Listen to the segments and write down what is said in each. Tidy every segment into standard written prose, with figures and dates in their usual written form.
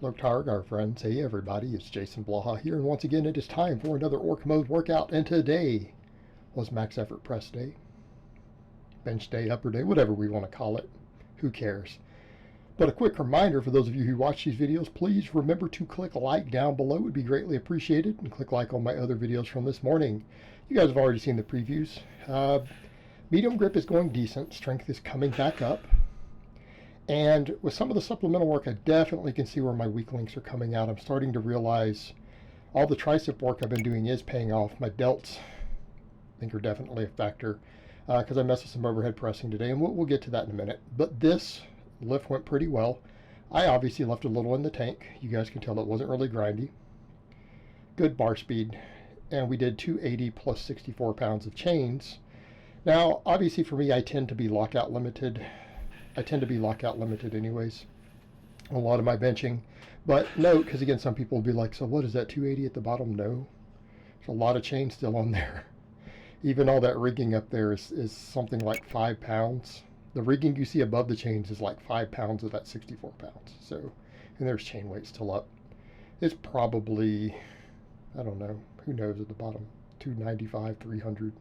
Loktarg, our friends. Hey everybody, it's Jason Blaha here, and once again it is time for another Orc Mode workout, and today was max effort press day, bench day, upper day, whatever we want to call it. Who cares? But a quick reminder for those of you who watch these videos, please remember to click like down below. It would be greatly appreciated, and click like on my other videos from this morning. You guys have already seen the previews. Medium grip is going decent. Strength is coming back up. And with some of the supplemental work, I definitely can see where my weak links are coming out. I'm starting to realize all the tricep work I've been doing is paying off. My delts, I think, are definitely a factor because I messed with some overhead pressing today, and we'll get to that in a minute. But this lift went pretty well. I obviously left a little in the tank. You guys can tell it wasn't really grindy. Good bar speed. And we did 280 plus 64 pounds of chains. Now, obviously for me, I tend to be lockout limited. Anyways, a lot of my benching. But note, because again, some people will be like, so what is that, 280 at the bottom? No, there's a lot of chain still on there. Even all that rigging up there is something like 5 pounds. The rigging you see above the chains is like 5 pounds of that 64 pounds. So, and there's chain weight still up. It's probably, I don't know, who knows at the bottom, 295, 300.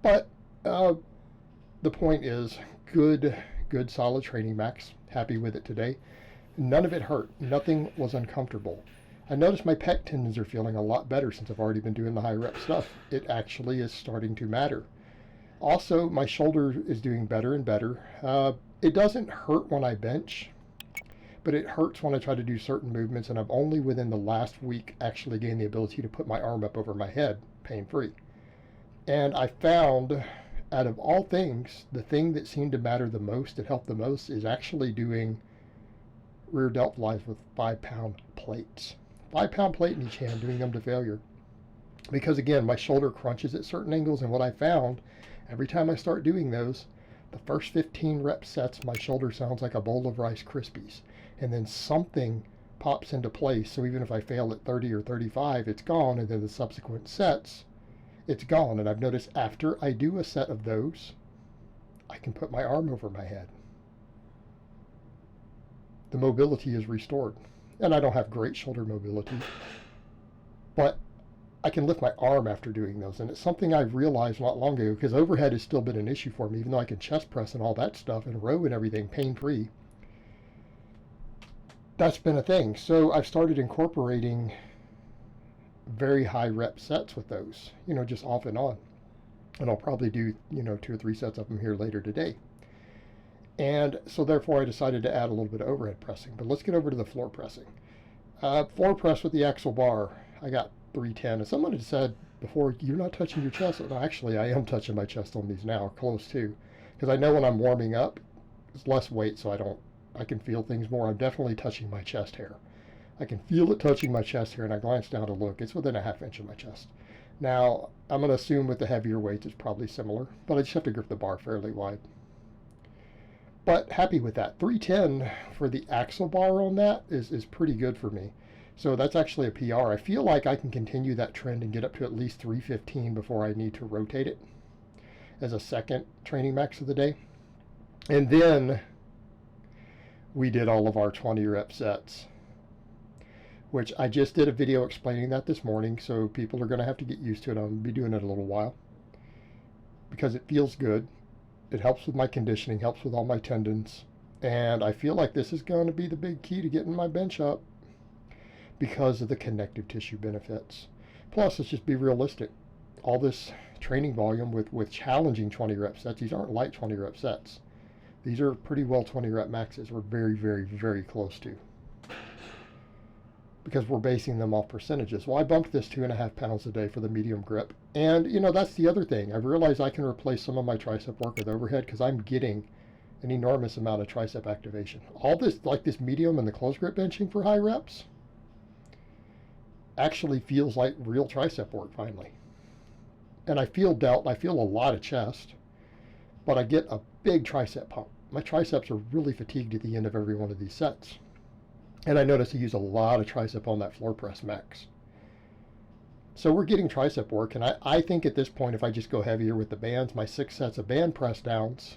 But the point is, good solid training max. Happy with it today. None of it hurt. Nothing was uncomfortable. I noticed my pec tendons are feeling a lot better since I've already been doing the high rep stuff. It actually is starting to matter. Also, my shoulder is doing better and better. It doesn't hurt when I bench, but it hurts when I try to do certain movements, and I've only within the last week actually gained the ability to put my arm up over my head pain-free. And I found, out of all things, the thing that seemed to matter the most, that helped the most, is actually doing rear delt flies with 5-pound plates. 5-pound plate in each hand, doing them to failure. Because again, my shoulder crunches at certain angles, and what I found, every time I start doing those, the first 15 rep sets, my shoulder sounds like a bowl of Rice Krispies. And then something pops into place, so even if I fail at 30 or 35, it's gone, and then the subsequent sets, it's gone. And I've noticed after I do a set of those, I can put my arm over my head. The mobility is restored. And I don't have great shoulder mobility, but I can lift my arm after doing those. And it's something I've realized not long ago, because overhead has still been an issue for me, even though I can chest press and all that stuff and row and everything pain-free. That's been a thing. So I've started incorporating very high rep sets with those, just off and on. And I'll probably do, 2 or 3 sets of them here later today. And so therefore I decided to add a little bit of overhead pressing. But let's get over to the floor pressing. Floor press with the axle bar, I got 310. And someone had said before, you're not touching your chest. No, actually, I am touching my chest on these now, close to. Because I know when I'm warming up, it's less weight, so I can feel things more. I'm definitely touching my chest hair. I can feel it touching my chest here, and I glance down to look. It's within a ½ inch of my chest. Now, I'm going to assume with the heavier weights it's probably similar, but I just have to grip the bar fairly wide. But happy with that. 310 for the axle bar on that is pretty good for me. So that's actually a PR. I feel like I can continue that trend and get up to at least 315 before I need to rotate it as a second training max of the day. And then we did all of our 20 rep sets, which I just did a video explaining that this morning, so people are going to have to get used to it. I'm going to be doing it a little while because it feels good. It helps with my conditioning, helps with all my tendons, and I feel like this is going to be the big key to getting my bench up because of the connective tissue benefits. Plus, let's just be realistic. All this training volume with challenging 20 rep sets, these aren't light 20 rep sets. These are pretty well 20 rep maxes. We're very, very, very close to, because we're basing them off percentages. Well, I bumped this 2.5 pounds a day for the medium grip. And, that's the other thing. I've realized I can replace some of my tricep work with overhead because I'm getting an enormous amount of tricep activation. All this, like this medium and the close grip benching for high reps, actually feels like real tricep work finally. And I feel delt, I feel a lot of chest, but I get a big tricep pump. My triceps are really fatigued at the end of every one of these sets. And I notice I use a lot of tricep on that floor press max. So we're getting tricep work, and I think at this point, if I just go heavier with the bands, my 6 sets of band press downs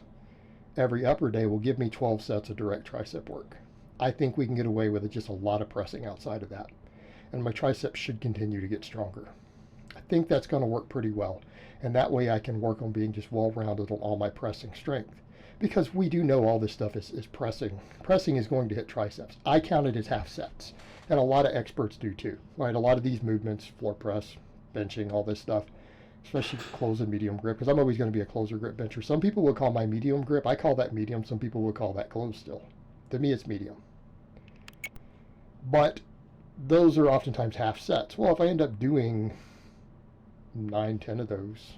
every upper day will give me 12 sets of direct tricep work. I think we can get away with just a lot of pressing outside of that. And my triceps should continue to get stronger. I think that's going to work pretty well. And that way I can work on being just well-rounded on all my pressing strength. Because we do know all this stuff is pressing. Pressing is going to hit triceps. I count it as half sets. And a lot of experts do too. Right? A lot of these movements, floor press, benching, all this stuff, especially close and medium grip, because I'm always going to be a closer grip bencher. Some people would call my medium grip. I call that medium. Some people would call that close still. To me, it's medium. But those are oftentimes half sets. Well, if I end up doing 9, 10 of those,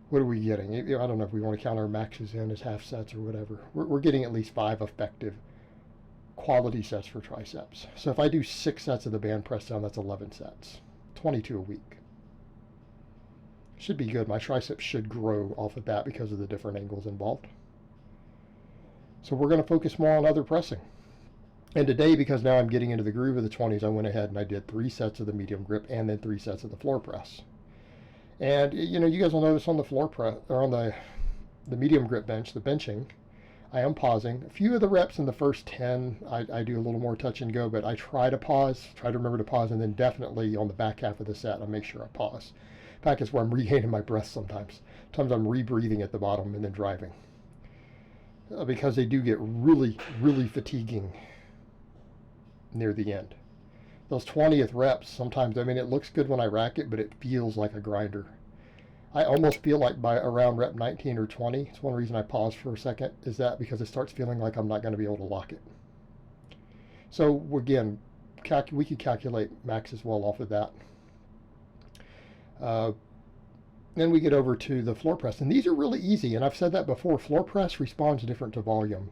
what are we getting? I don't know if we want to count our maxes in as half sets or whatever. We're getting at least 5 effective quality sets for triceps. So if I do 6 sets of the band press down, that's 11 sets. 22 a week. Should be good. My triceps should grow off of that because of the different angles involved. So we're going to focus more on other pressing. And today, because now I'm getting into the groove of the 20s, I went ahead and I did 3 sets of the medium grip and then 3 sets of the floor press. And you know, you guys will notice on the floor press, or on the medium grip bench, the benching, I am pausing. A few of the reps in the first 10, I do a little more touch and go, but I try to pause, try to remember to pause, and then definitely on the back half of the set, I make sure I pause. In fact, it's where I'm regaining my breath sometimes. Sometimes I'm rebreathing at the bottom and then driving. Because they do get really, really fatiguing near the end. Those 20th reps, sometimes, I mean, it looks good when I rack it, but it feels like a grinder. I almost feel like by around rep 19 or 20, it's one reason I pause for a second, is that because it starts feeling like I'm not going to be able to lock it. So again, we could calculate max as well off of that. Then we get over to the floor press, and these are really easy, and I've said that before. Floor press responds different to volume.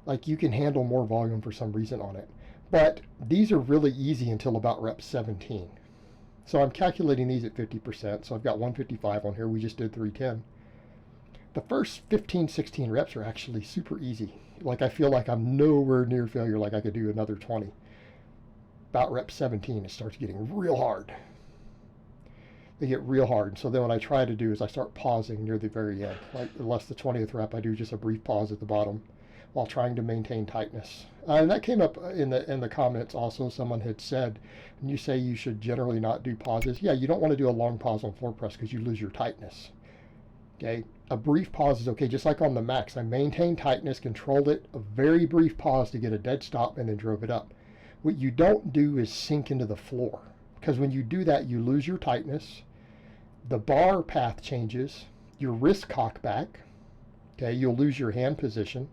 Like, you can handle more volume for some reason on it. But these are really easy until about rep 17. So I'm calculating these at 50%. So I've got 155 on here. We just did 310. The first 15, 16 reps are actually super easy. Like, I feel like I'm nowhere near failure, like I could do another 20. About rep 17, it starts getting real hard. They get real hard. So then what I try to do is I start pausing near the very end. Like, unless the 20th rep, I do just a brief pause at the bottom while trying to maintain tightness. And that came up in the comments also. Someone had said, when you say you should generally not do pauses, yeah, you don't want to do a long pause on floor press because you lose your tightness. Okay, a brief pause is okay, just like on the max. I maintained tightness, controlled it, a very brief pause to get a dead stop, and then drove it up. What you don't do is sink into the floor, because when you do that, you lose your tightness. The bar path changes, your wrist cock back. Okay, you'll lose your hand position.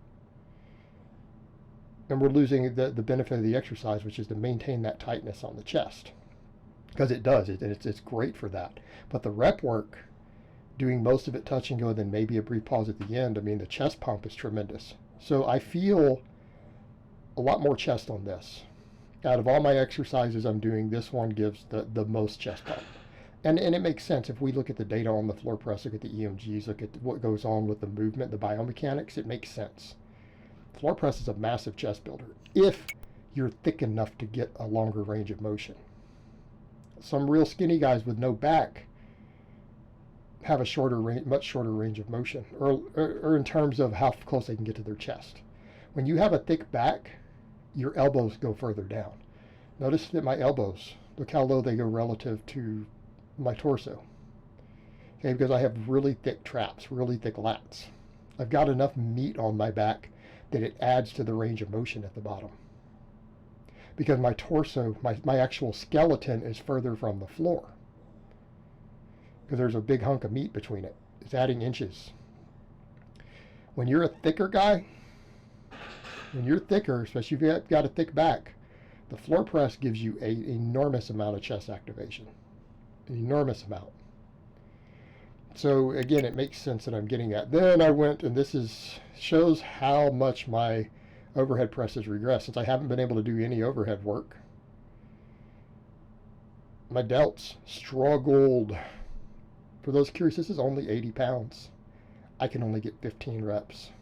And we're losing the benefit of the exercise, which is to maintain that tightness on the chest. Because it does, it's great for that. But the rep work, doing most of it touch and go, then maybe a brief pause at the end, I mean, the chest pump is tremendous. So I feel a lot more chest on this. Out of all my exercises I'm doing, this one gives the most chest pump. And it makes sense. If we look at the data on the floor press, look at the EMGs, look at what goes on with the movement, the biomechanics, it makes sense. Floor press is a massive chest builder if you're thick enough to get a longer range of motion. Some real skinny guys with no back have a shorter range, much shorter range of motion, or in terms of how close they can get to their chest. When you have a thick back, your elbows go further down. Notice that my elbows, look how low they go relative to my torso. Okay, because I have really thick traps, really thick lats. I've got enough meat on my back that it adds to the range of motion at the bottom. Because my torso, my actual skeleton is further from the floor. Because there's a big hunk of meat between it. It's adding inches. When you're a thicker guy, especially if you've got a thick back, the floor press gives you an enormous amount of chest activation. An enormous amount. So again, it makes sense that I'm getting that. Then I went, and this shows how much my overhead press has regressed. Since I haven't been able to do any overhead work, my delts struggled. For those curious, this is only 80 pounds. I can only get 15 reps.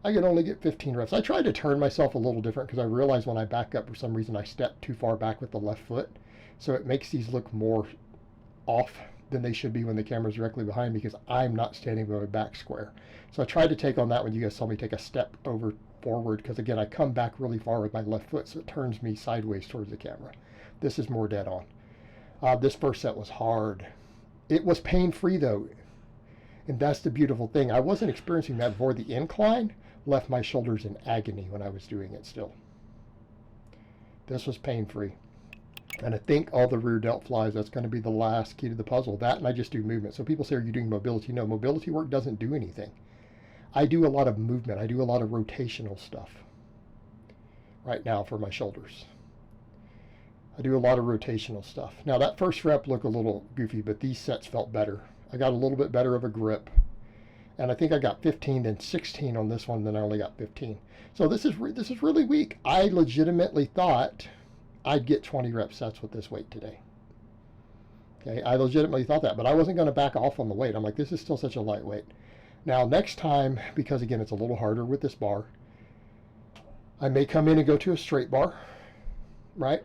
I tried to turn myself a little different because I realized when I back up, for some reason, I step too far back with the left foot. So it makes these look more off than they should be when the camera's directly behind me, because I'm not standing with my back square. So I tried to take on that when you guys saw me take a step over forward because, again, I come back really far with my left foot, so it turns me sideways towards the camera. This is more dead on. This first set was hard. It was pain-free, though, and that's the beautiful thing. I wasn't experiencing that before. The incline left my shoulders in agony when I was doing it still. This was pain-free. And I think all the rear delt flies, that's going to be the last key to the puzzle. That, and I just do movement. So people say, are you doing mobility? No, mobility work doesn't do anything. I do a lot of movement. I do a lot of rotational stuff right now for my shoulders. I do a lot of rotational stuff. Now, that first rep looked a little goofy, but these sets felt better. I got a little bit better of a grip. And I think I got 15, then 16 on this one, then I only got 15. So this is really weak. I legitimately thought I'd get 20 rep sets with this weight today. Okay, I legitimately thought that, but I wasn't going to back off on the weight. I'm like, this is still such a lightweight. Now, next time, because again, it's a little harder with this bar, I may come in and go to a straight bar, right?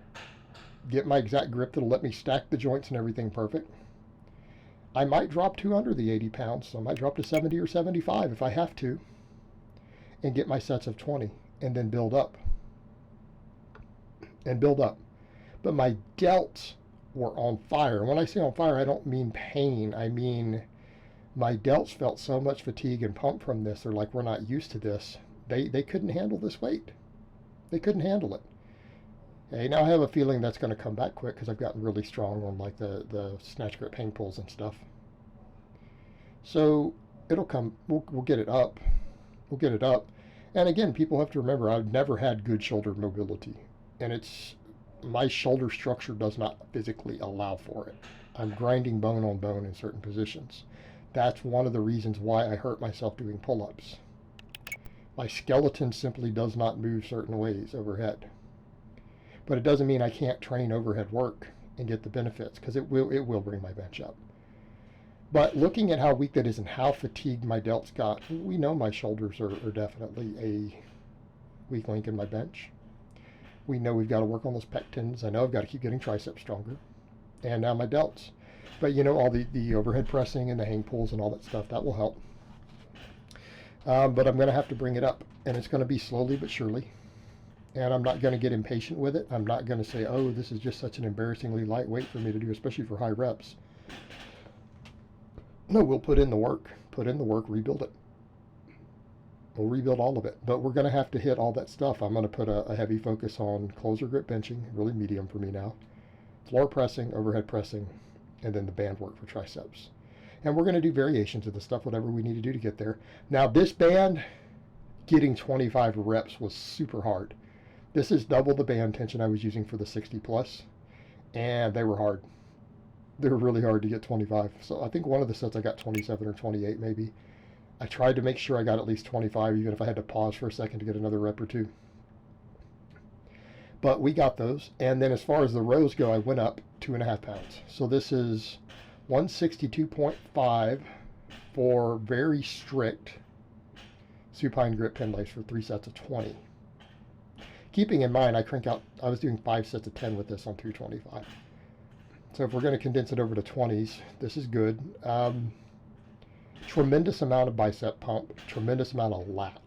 Get my exact grip that'll let me stack the joints and everything perfect. I might drop to under the 80 pounds, so I might drop to 70 or 75 if I have to, and get my sets of 20, and then build up. And build up. But my delts were on fire. And when I say on fire, I don't mean pain. I mean my delts felt so much fatigue and pump from this. They're like, we're not used to this. They couldn't handle this weight. They couldn't handle it. Okay, now I have a feeling that's going to come back quick because I've gotten really strong on like the snatch grip hang pulls and stuff. So it'll come. We'll get it up. We'll get it up. And again, people have to remember, I've never had good shoulder mobility. And it's, my shoulder structure does not physically allow for it. I'm grinding bone on bone in certain positions. That's one of the reasons why I hurt myself doing pull-ups. My skeleton simply does not move certain ways overhead. But it doesn't mean I can't train overhead work and get the benefits, because it will bring my bench up. But looking at how weak that is and how fatigued my delts got, we know my shoulders are definitely a weak link in my bench. We know we've got to work on those pec tendons. I know I've got to keep getting triceps stronger. And now my delts. But you know, all the overhead pressing and the hang pulls and all that stuff, that will help. But I'm going to have to bring it up. And it's going to be slowly but surely. And I'm not going to get impatient with it. I'm not going to say, oh, this is just such an embarrassingly light weight for me to do, especially for high reps. No, we'll put in the work. Put in the work, rebuild it. We'll rebuild all of it, but we're going to have to hit all that stuff. I'm going to put a heavy focus on closer grip benching, really medium for me now, floor pressing, overhead pressing, and then the band work for triceps. And we're going to do variations of the stuff, whatever we need to do to get there. Now, this band, getting 25 reps was super hard. This is double the band tension I was using for the 60 plus, and they were hard. They were really hard to get 25. So I think one of the sets I got 27 or 28 maybe. I tried to make sure I got at least 25, even if I had to pause for a second to get another rep or two. But we got those. And then as far as the rows go, I went up 2.5 pounds. So this is 162.5 for very strict supine grip pin lace for 3 sets of 20. Keeping in mind, I was doing 5 sets of 10 with this on 225. So if we're going to condense it over to 20s, this is good. Tremendous amount of bicep pump, tremendous amount of lat.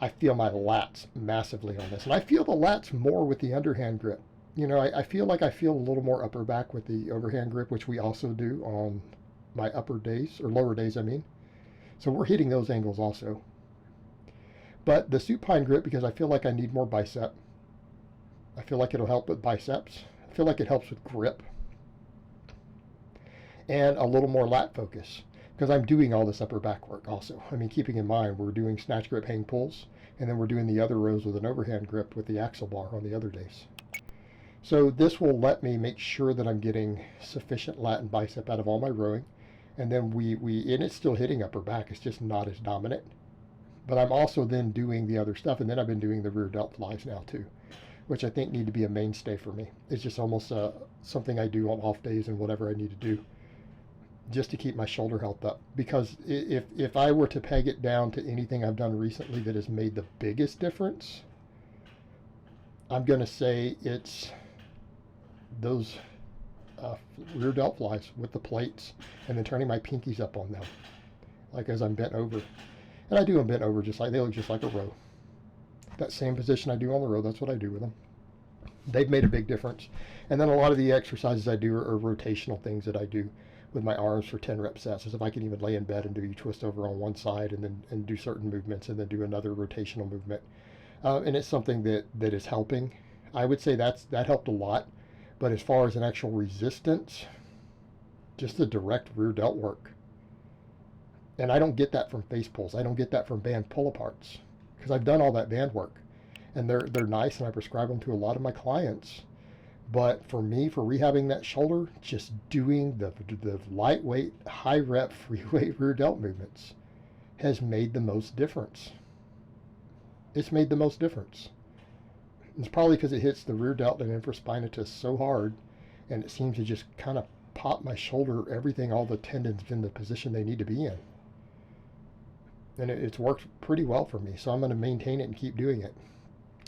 I feel my lats massively on this. And I feel the lats more with the underhand grip. You know, I feel like I feel a little more upper back with the overhand grip, which we also do on my upper days, or lower days, I mean. So we're hitting those angles also. But the supine grip, because I feel like I need more bicep. I feel like it'll help with biceps. I feel like it helps with grip. And a little more lat focus, because I'm doing all this upper back work also. I mean, keeping in mind, we're doing snatch grip hang pulls, and then we're doing the other rows with an overhand grip with the axle bar on the other days. So this will let me make sure that I'm getting sufficient lat and bicep out of all my rowing. And then and it's still hitting upper back, it's just not as dominant. But I'm also then doing the other stuff, and then I've been doing the rear delt flies now too, which I think need to be a mainstay for me. It's just almost something I do on off days and whatever I need to do, just to keep my shoulder health up. Because if I were to peg it down to anything I've done recently that has made the biggest difference, I'm going to say it's those rear delt flies with the plates, and then turning my pinkies up on them, like as I'm bent over. And I do them bent over, just like they look just like a row. That same position I do on the road, that's what I do with them. They've made a big difference. And then a lot of the exercises I do are rotational things that I do with my arms for 10 rep sets. As if I can even lay in bed and do you twist over on one side and do certain movements and then do another rotational movement. And it's something that is helping. I would say that helped a lot. But as far as an actual resistance, just the direct rear delt work. And I don't get that from face pulls. I don't get that from band pull aparts because I've done all that band work. And they're nice, and I prescribe them to a lot of my clients. But for me, for rehabbing that shoulder, just doing the lightweight, high rep, free weight rear delt movements has made the most difference. It's made the most difference. It's probably because it hits the rear delt and infraspinatus so hard, and it seems to just kind of pop my shoulder, everything, all the tendons in the position they need to be in. And it's worked pretty well for me, so I'm going to maintain it and keep doing it.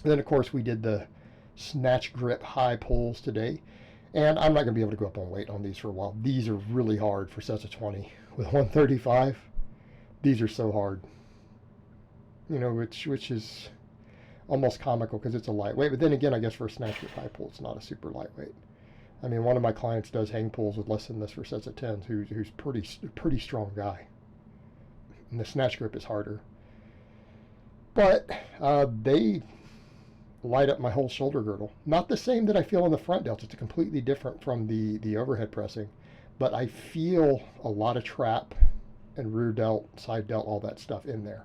And then, of course, we did the snatch grip high pulls today. And I'm not going to be able to go up on weight on these for a while. These are really hard for sets of 20. With 135, these are so hard. You know, which is almost comical because it's a lightweight. But then again, I guess for a snatch grip high pull, it's not a super lightweight. I mean, one of my clients does hang pulls with less than this for sets of 10s, who's pretty strong guy. And the snatch grip is harder. But they light up my whole shoulder girdle. Not the same that I feel in the front delts. It's completely different from the overhead pressing. But I feel a lot of trap and rear delt, side delt, all that stuff in there.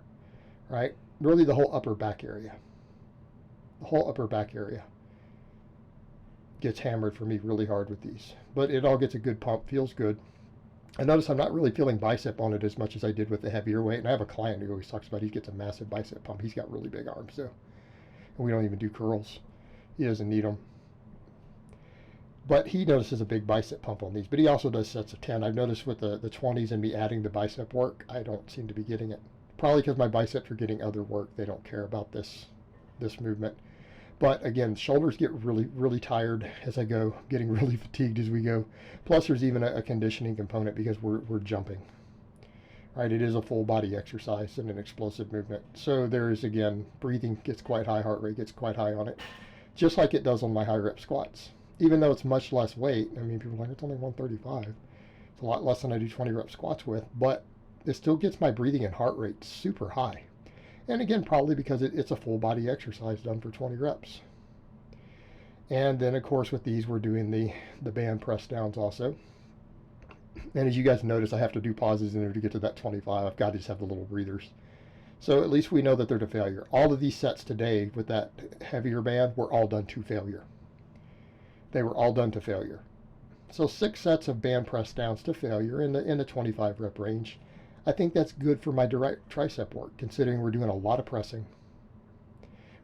Right? Really the whole upper back area. The whole upper back area gets hammered for me really hard with these. But it all gets a good pump. Feels good. I notice I'm not really feeling bicep on it as much as I did with the heavier weight. And I have a client who always talks about he gets a massive bicep pump. He's got really big arms, though. And we don't even do curls. He doesn't need them. But he notices a big bicep pump on these. But he also does sets of 10. I've noticed with the 20s and me adding the bicep work, I don't seem to be getting it. Probably because my biceps are getting other work. They don't care about this movement. But again, shoulders get really, really tired as I go, getting really fatigued as we go. Plus, there's even a conditioning component because we're jumping. Right, it is a full body exercise and an explosive movement. So there's, again, breathing gets quite high, heart rate gets quite high on it, just like it does on my high rep squats. Even though it's much less weight, I mean, people are like, it's only 135. It's a lot less than I do 20 rep squats with, but it still gets my breathing and heart rate super high. And again, probably because it's a full body exercise done for 20 reps. And then, of course, with these, we're doing the band press downs also. And as you guys notice, I have to do pauses in there to get to that 25. I've got to just have the little breathers. So at least we know that they're to failure. All of these sets today with that heavier band were all done to failure. They were all done to failure. So 6 sets of band press downs to failure in the 25 rep range. I think that's good for my direct tricep work, considering we're doing a lot of pressing.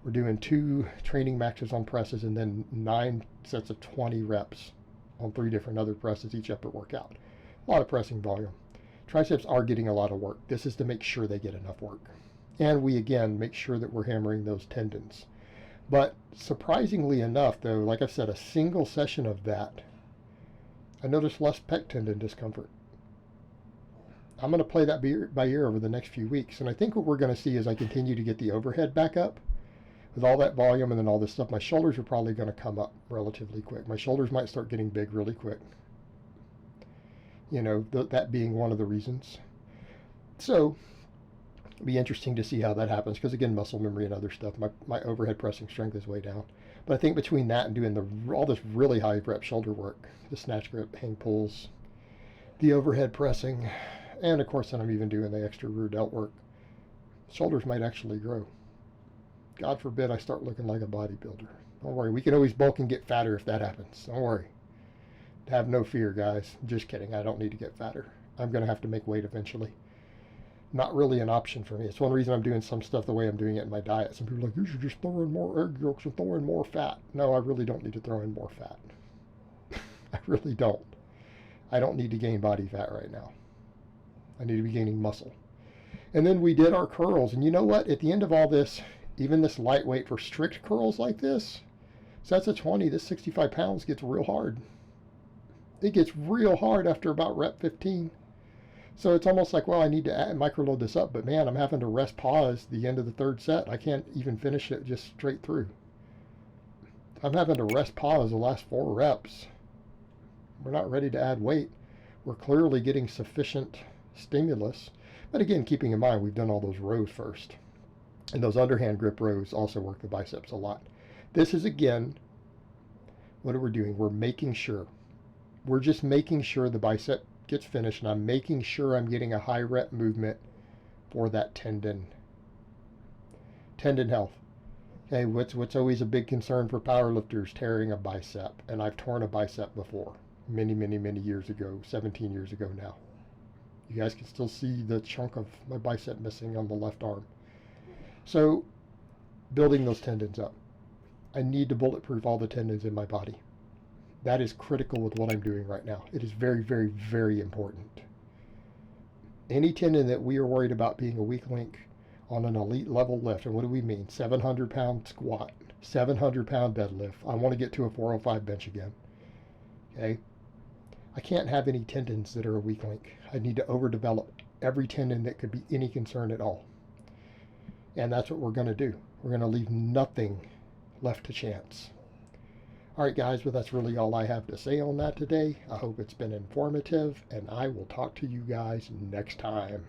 We're doing 2 training maxes on presses and then 9 sets of 20 reps on 3 different other presses each upper workout. A lot of pressing volume. Triceps are getting a lot of work. This is to make sure they get enough work. And we, again, make sure that we're hammering those tendons. But surprisingly enough, though, like I've said, a single session of that, I noticed less pec tendon discomfort. I'm going to play that by ear over the next few weeks. And I think what we're going to see as I continue to get the overhead back up, with all that volume and then all this stuff, my shoulders are probably going to come up relatively quick. My shoulders might start getting big really quick. You know, that being one of the reasons. So it'll be interesting to see how that happens because, again, muscle memory and other stuff. My overhead pressing strength is way down. But I think between that and doing all this really high rep shoulder work, the snatch grip, hang pulls, the overhead pressing, and of course then I'm even doing the extra rear delt work, shoulders might actually grow. God forbid I start looking like a bodybuilder. Don't worry. We can always bulk and get fatter if that happens. Don't worry. Have no fear, guys. Just kidding. I don't need to get fatter. I'm going to have to make weight eventually. Not really an option for me. It's one reason I'm doing some stuff the way I'm doing it in my diet. Some people are like, you should just throw in more egg yolks and throw in more fat. No, I really don't need to throw in more fat. I really don't. I don't need to gain body fat right now. I need to be gaining muscle. And then we did our curls. And you know what? At the end of all this, even this lightweight for strict curls like this, sets of 20, this 65 pounds gets real hard. It gets real hard after about rep 15. So it's almost like, well, I need to microload this up, but man, I'm having to rest pause the end of the third set. I can't even finish it just straight through. I'm having to rest pause the last 4 reps. We're not ready to add weight. We're clearly getting sufficient stimulus. But again, keeping in mind, we've done all those rows first. And those underhand grip rows also work the biceps a lot. This is, again, what are we doing? We're making sure. We're just making sure the bicep gets finished, and I'm making sure I'm getting a high rep movement for that tendon health. Okay, what's always a big concern for powerlifters? Tearing a bicep. And I've torn a bicep before, many years ago, 17 years ago now. You guys can still see the chunk of my bicep missing on the left arm. So, building those tendons up. I need to bulletproof all the tendons in my body. That is critical with what I'm doing right now. It is very important. Any tendon that we are worried about being a weak link on an elite level lift, and what do we mean? 700-pound squat, 700-pound deadlift. I want to get to a 405 bench again. Okay? I can't have any tendons that are a weak link. I need to overdevelop every tendon that could be any concern at all. And that's what we're going to do. We're going to leave nothing left to chance. All right, guys, well, that's really all I have to say on that today. I hope it's been informative, and I will talk to you guys next time.